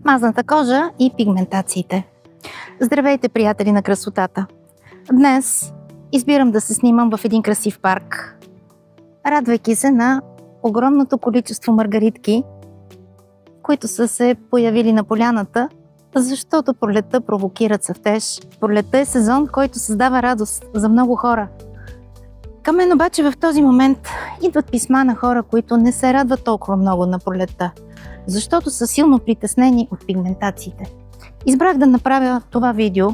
Мазната кожа и пигментациите. Здравейте, приятели на красотата! Днес избирам да се снимам в един красив парк, радвайки се на огромното количество маргаритки, които са се появили на поляната, защото пролетта провокира цъфтеж. Пролетта е сезон, който създава радост за много хора. Към мен обаче в този момент идват писма на хора, които не се радват толкова много на пролетта, защото са силно притеснени от пигментациите. Избрах да направя това видео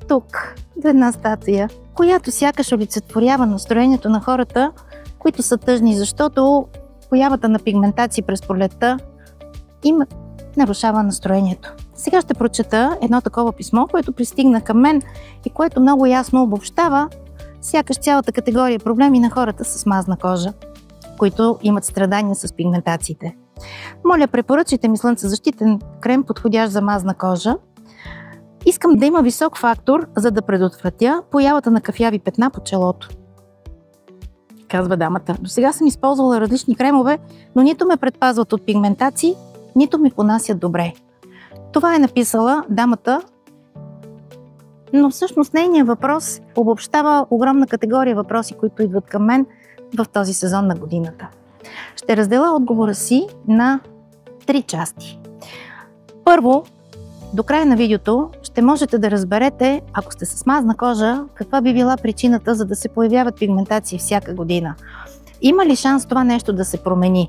тук, до една статуя, която сякаш олицетворява настроението на хората, които са тъжни, защото появата на пигментации през пролетта им нарушава настроението. Сега ще прочета едно такова писмо, което пристигна към мен и което много ясно обобщава сякаш цялата категория проблеми на хората с мазна кожа, които имат страдания с пигментациите. Моля, препоръчайте ми слънцезащитен крем, подходящ за мазна кожа. Искам да има висок фактор, за да предотвратя появата на кафяви петна по челото. Казва дамата. До сега съм използвала различни кремове, но нито ме предпазват от пигментации, нито ми понасят добре. Това е написала дамата, но всъщност нейният въпрос обобщава огромна категория въпроси, които идват към мен в този сезон на годината. Ще разделя отговора си на 3 части. Първо, до края на видеото ще можете да разберете, ако сте с мазна кожа, каква би била причината, за да се появяват пигментации всяка година. Има ли шанс това нещо да се промени?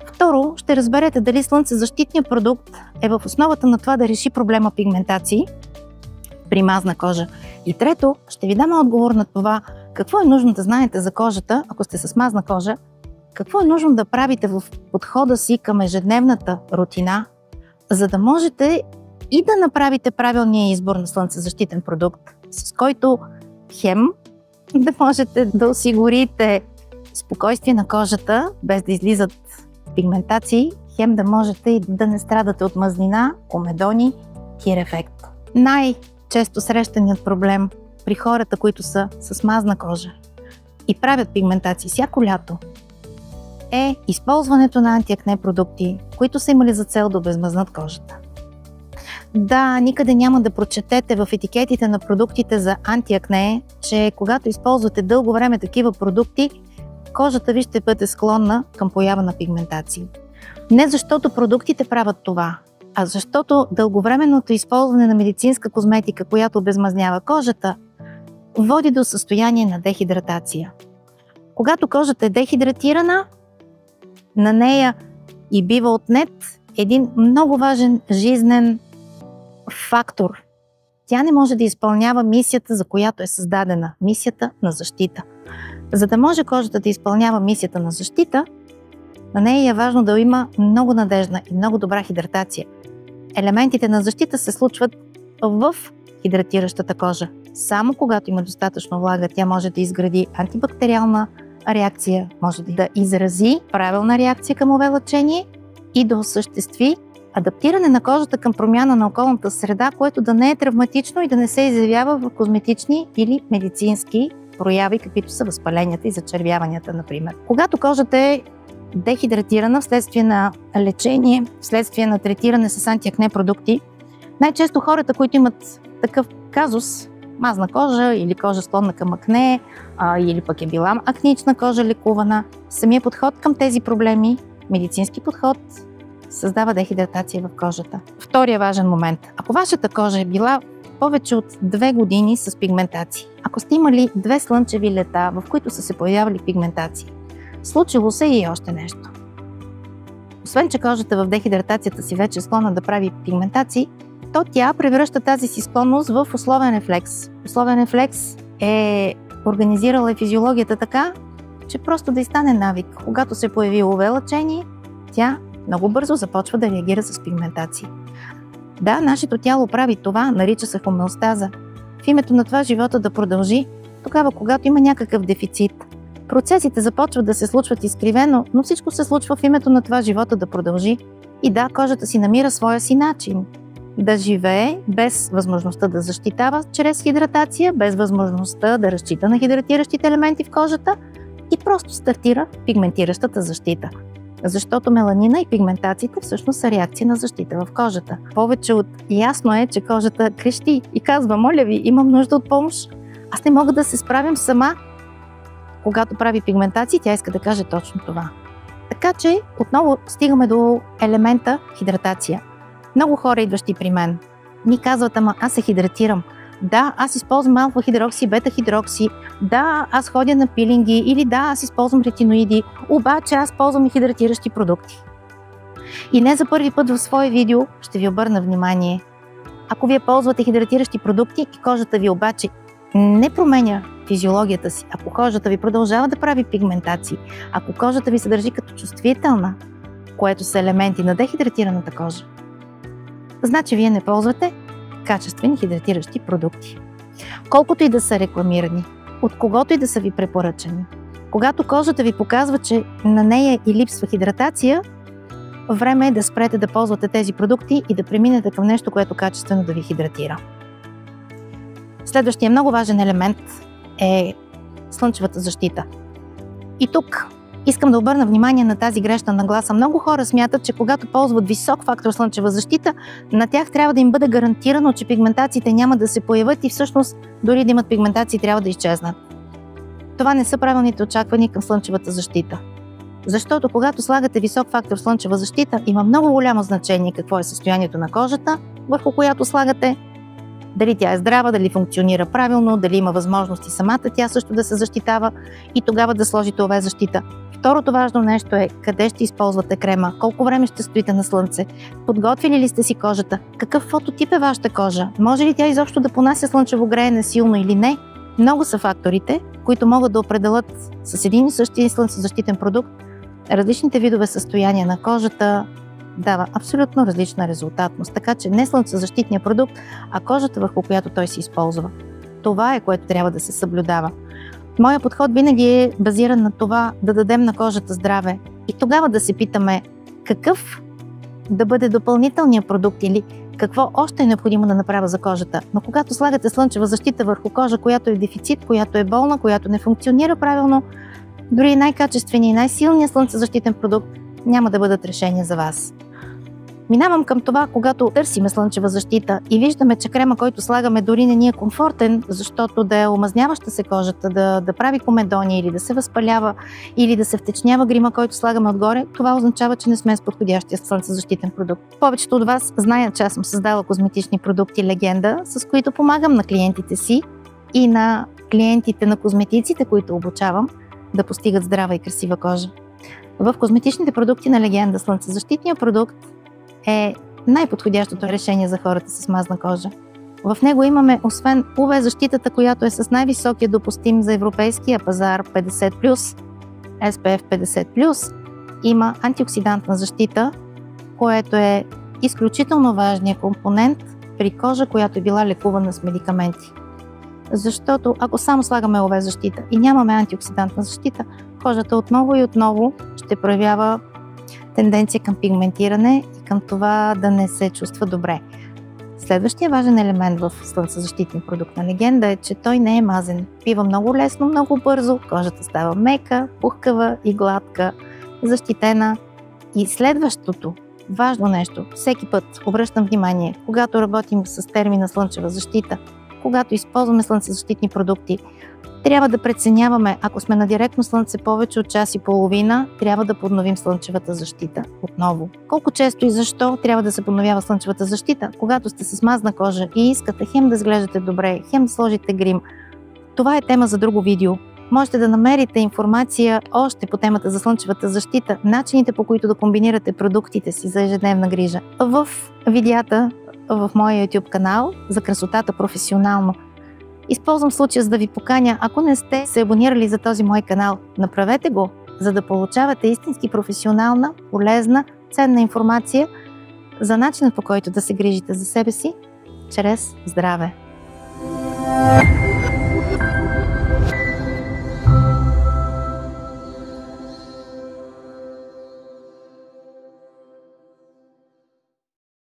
Второ, ще разберете дали слънцезащитният продукт е в основата на това да реши проблема пигментации при мазна кожа. И трето, ще ви дам отговор на това какво е нужно да знаете за кожата, ако сте с мазна кожа, какво е нужно да правите в подхода си към ежедневната рутина, за да можете и да направите правилния избор на слънцезащитен продукт, с който хем да можете да осигурите спокойствие на кожата, без да излизат пигментации, хем да можете и да не страдате от мазнина, комедони, тир ефект. Най-често срещаният проблем при хората, които са с мазна кожа и правят пигментации всяко лято, е използването на антиакне продукти, които са имали за цел да обезмазнат кожата. Да, никъде няма да прочетете в етикетите на продуктите за антиакне, че когато използвате дълго време такива продукти, кожата ви ще бъде склонна към поява на пигментации. Не защото продуктите правят това, а защото дълговременното използване на медицинска козметика, която обезмазнява кожата, води до състояние на дехидратация. Когато кожата е дехидратирана, на нея и бива отнет един много важен жизнен фактор. Тя не може да изпълнява мисията, за която е създадена, мисията на защита. За да може кожата да изпълнява мисията на защита, на нея е важно да има много надеждна и много добра хидратация. Елементите на защита се случват в хидратиращата кожа. Само когато има достатъчно влага, тя може да изгради антибактериална реакция, може да изрази правилна реакция към UV-лъчение и да осъществи адаптиране на кожата към промяна на околната среда, което да не е травматично и да не се изявява в козметични или медицински прояви, каквито са възпаленията и зачервяванията, например. Когато кожата е дехидратирана вследствие на лечение, вследствие на третиране с антиакне продукти, най-често хората, които имат такъв казус, мазна кожа или кожа склонна към акне, или пък е била акнична кожа лекувана, самия подход към тези проблеми, медицински подход, създава дехидратация в кожата. Втория важен момент. Ако вашата кожа е била повече от 2 години с пигментации, ако сте имали 2 слънчеви лета, в които са се появявали пигментации, случило се и още нещо. Освен, че кожата в дехидратацията си вече е склонна да прави пигментации, то тя превръща тази си склонност в условен рефлекс. Условен рефлекс е организирала физиологията така, че просто да й стане навик. Когато се появи UV-лъчение, тя много бързо започва да реагира с пигментации. Да, нашето тяло прави това, нарича се хомеостаза. В името на това живота да продължи, тогава когато има някакъв дефицит. Процесите започват да се случват изкривено, но всичко се случва в името на това живота да продължи. И да, кожата си намира своя си начин да живее без възможността да защитава чрез хидратация, без възможността да разчита на хидратиращите елементи в кожата и просто стартира пигментиращата защита. Защото меланина и пигментациите всъщност са реакции на защита в кожата. Повече от ясно е, че кожата крещи и казва: моля ви, имам нужда от помощ. Аз не мога да се справям сама. Когато прави пигментации, тя иска да каже точно това. Така че отново стигаме до елемента хидратация. Много хора, идващи при мен, ми казват: ама аз се хидратирам. Да, аз използвам алфа-хидрокси, бета-хидрокси. Да, аз ходя на пилинги. Или да, аз използвам ретиноиди. Обаче аз ползвам и хидратиращи продукти. И не за първи път в свое видео ще ви обърна внимание. Ако вие ползвате хидратиращи продукти и кожата ви обаче не променя физиологията си, ако кожата ви продължава да прави пигментации, ако кожата ви се държи като чувствителна, което са елементи на дехидратираната кожа, значи вие не ползвате качествени хидратиращи продукти. Колкото и да са рекламирани, от когото и да са ви препоръчани, когато кожата ви показва, че на нея и липсва хидратация, време е да спрете да ползвате тези продукти и да преминете към нещо, което качествено да ви хидратира. Следващия много важен елемент е слънчевата защита. И тук искам да обърна внимание на тази грешна нагласа. Много хора смятат, че когато ползват висок фактор слънчева защита, на тях трябва да им бъде гарантирано, че пигментациите няма да се появят и всъщност дори да имат пигментации, трябва да изчезнат. Това не са правилните очаквания към слънчевата защита. Защото когато слагате висок фактор слънчева защита, има много голямо значение какво е състоянието на кожата, върху която слагате. Дали тя е здрава, дали функционира правилно, дали има възможности самата тя също да се защитава и тогава да сложите UV защита. Второто важно нещо е къде ще използвате крема, колко време ще стоите на слънце, подготвили ли сте си кожата, какъв фототип е вашата кожа, може ли тя изобщо да понася слънчево греене силно или не. Много са факторите, които могат да определят с един и същия слънцезащитен продукт различните видове състояния на кожата, дава абсолютно различна резултатност. Така че не слънцезащитният продукт, а кожата, върху която той се използва. Това е, което трябва да се съблюдава. Моя подход винаги е базиран на това да дадем на кожата здраве и тогава да се питаме какъв да бъде допълнителният продукт или какво още е необходимо да направя за кожата. Но когато слагате слънчева защита върху кожа, която е в дефицит, която е болна, която не функционира правилно, дори най-качественият и най-силният слънцезащитен продукт няма да бъдат решение за вас. Минавам към това, когато търсиме слънчева защита и виждаме, че крема, който слагаме, дори не ни е комфортен, защото да е омазняваща се кожата, да прави комедони или да се възпалява, или да се втечнява грима, който слагаме отгоре, това означава, че не сме с подходящия слънцезащитен продукт. Повечето от вас знаят, че аз съм създала козметични продукти Легенда, с които помагам на клиентите си и на клиентите на козметиците, които обучавам, да постигат здрава и красива кожа. В козметичните продукти на Легенда слънцезащитният продукт е най-подходящото решение за хората с мазна кожа. В него имаме, освен UV защитата, която е с най-високия допустим за европейския пазар 50+, SPF 50+, има антиоксидантна защита, което е изключително важният компонент при кожа, която е била лекувана с медикаменти. Защото ако само слагаме UV защита и нямаме антиоксидантна защита, кожата отново и отново ще проявява тенденция към пигментиране и към това да не се чувства добре. Следващия важен елемент в слънцезащитен продукт на Легенда е, че той не е мазен. Пива много лесно, много бързо, кожата става мека, пухкава и гладка, защитена. И следващото важно нещо, всеки път обръщам внимание, когато работим с термина слънчева защита, когато използваме слънцезащитни продукти, трябва да преценяваме, ако сме на директно слънце повече от час и половина, трябва да подновим слънчевата защита отново. Колко често и защо трябва да се подновява слънчевата защита? Когато сте с мазна кожа и искате хем да изглеждате добре, хем да сложите грим. Това е тема за друго видео. Можете да намерите информация още по темата за слънчевата защита, начините по които да комбинирате продуктите си за ежедневна грижа в видеята в моя YouTube канал за красотата професионално. Използвам случая, за да ви поканя, ако не сте се абонирали за този мой канал, направете го, за да получавате истински професионална, полезна, ценна информация за начинът, по който да се грижите за себе си чрез здраве.